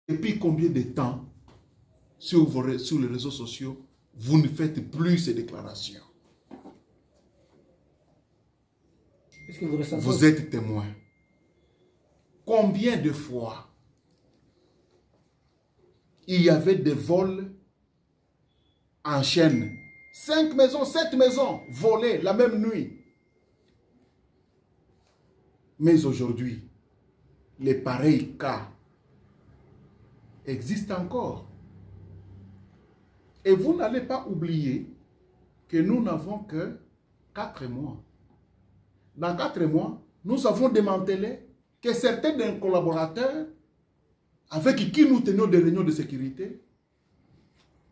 Depuis combien de temps, sur les réseaux sociaux, vous ne faites plus ces déclarations? Vous êtes témoin. Combien de fois il y avait des vols en chaîne? 5 maisons, 7 maisons volées la même nuit. Mais aujourd'hui, les pareils cas existent encore. Et vous n'allez pas oublier que nous n'avons que 4 mois. Dans 4 mois, nous avons démantelé que certains de nos collaborateurs avec qui nous tenions des réunions de sécurité,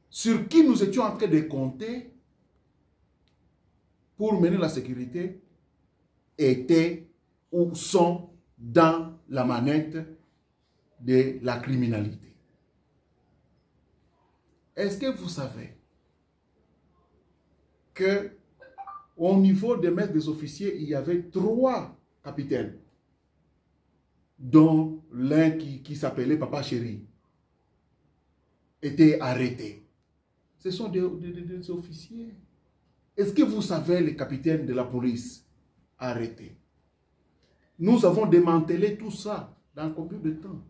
sur qui nous étions en train de compter pour mener la sécurité, étaient ou sont dans la manette de la criminalité. Est-ce que vous savez que au niveau des maîtres des officiers, il y avait 3 capitaines, dont l'un qui s'appelait Papa Chéri, était arrêté. Ce sont des officiers. Est-ce que vous savez les capitaines de la police arrêtés? Nous avons démantelé tout ça dans combien de temps?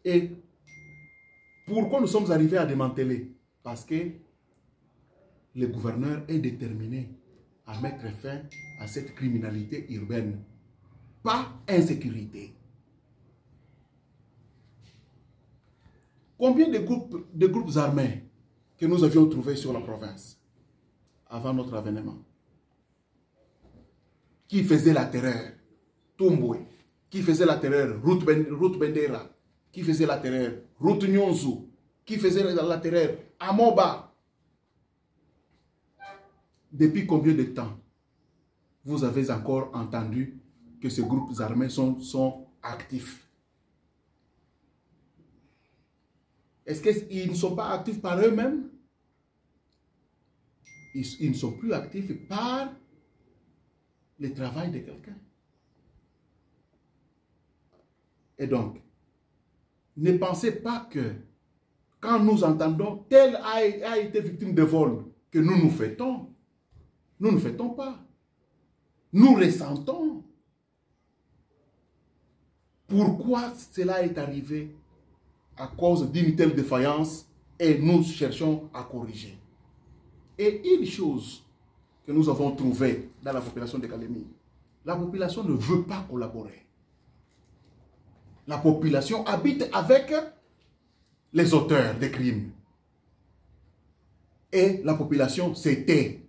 Et pourquoi nous sommes arrivés à démanteler? Parce que le gouverneur est déterminé à mettre fin à cette criminalité urbaine. Pas insécurité. Combien de groupes armés que nous avions trouvés sur la province avant notre avènement? Qui faisait la terreur? Tumbwe. Qui faisait la terreur? Route Bendera. Qui faisait la terreur? Route Nyonzu. Qui faisait la terreur? Amoba. Depuis combien de temps vous avez encore entendu que ces groupes armés sont actifs? Est-ce qu'ils ne sont pas actifs par eux-mêmes? Ils ne sont plus actifs par le travail de quelqu'un. Et donc, ne pensez pas que quand nous entendons tel a été victime de vol, que nous nous fêtons. Nous ne fêtons pas. Nous ressentons. Pourquoi cela est arrivé? À cause d'une telle défaillance, et nous cherchons à corriger. Et une chose que nous avons trouvée dans la population de Kalemi, la population ne veut pas collaborer. La population habite avec les auteurs des crimes. Et la population s'est tait.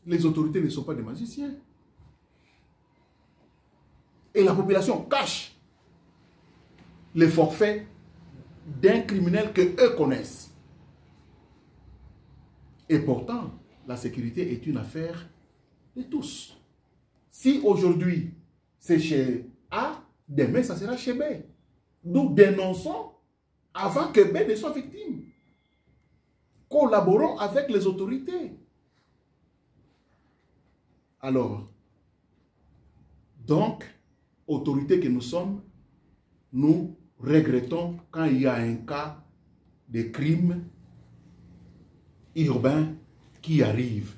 Les autorités ne sont pas des magiciens. Et la population cache les forfaits d'un criminel que eux connaissent. Et pourtant, la sécurité est une affaire de tous. Si aujourd'hui c'est chez A, demain ça sera chez B. Nous dénonçons avant que B ne soit victime. Collaborons avec les autorités. Alors, donc, autorités que nous sommes, nous regrettons quand il y a un cas de crime urbain qui arrive.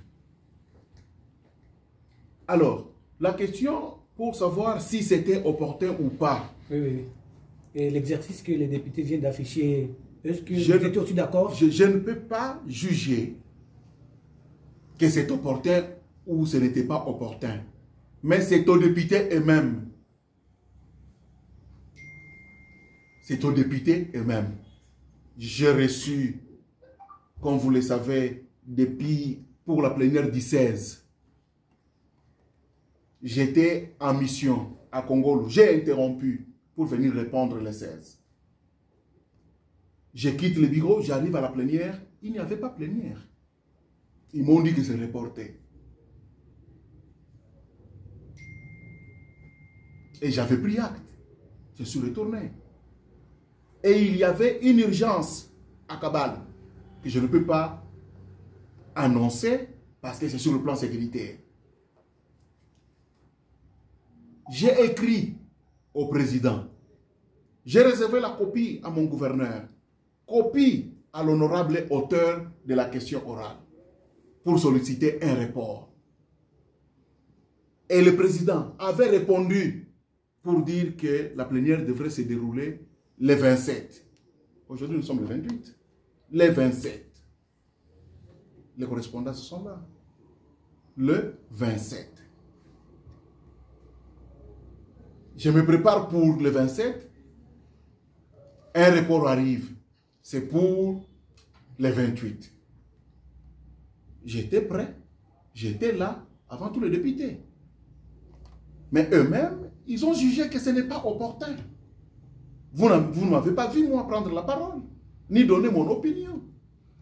Alors, la question pour savoir si c'était opportun ou pas. Oui, oui. Et l'exercice que les députés viennent d'afficher, est-ce que vous êtes aussi d'accord? Je ne peux pas juger que c'est opportun ou ce n'était pas opportun. Mais c'est aux députés eux-mêmes. C'est aux députés eux-mêmes. J'ai reçu, comme vous le savez, depuis pour la plénière du 16. J'étais en mission à Congolo. J'ai interrompu pour venir répondre le 16. Je quitte le bureau, j'arrive à la plénière. Il n'y avait pas plénière. Ils m'ont dit que c'est reporté. Et j'avais pris acte. Je suis retourné. Et il y avait une urgence à Kabal que je ne peux pas annoncer parce que c'est sur le plan sécuritaire. J'ai écrit au président J'ai réservé la copie à mon gouverneur, copie à l'honorable auteur de la question orale, pour solliciter un report. Et le président avait répondu pour dire que la plénière devrait se dérouler le 27. Aujourd'hui, nous sommes le 28. Le 27. Les correspondances sont là. Le 27. Je me prépare pour le 27. Un report arrive. C'est pour le 28. J'étais prêt. J'étais là avant tous les députés. Mais eux-mêmes, ils ont jugé que ce n'est pas opportun. Vous ne m'avez pas vu, moi, prendre la parole, ni donner mon opinion.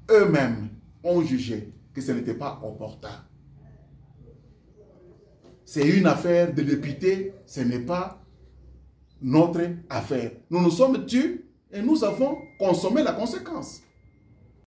Eux-mêmes ont jugé que ce n'était pas opportun. C'est une affaire de députés, ce n'est pas notre affaire. Nous nous sommes tus et nous avons consommé la conséquence.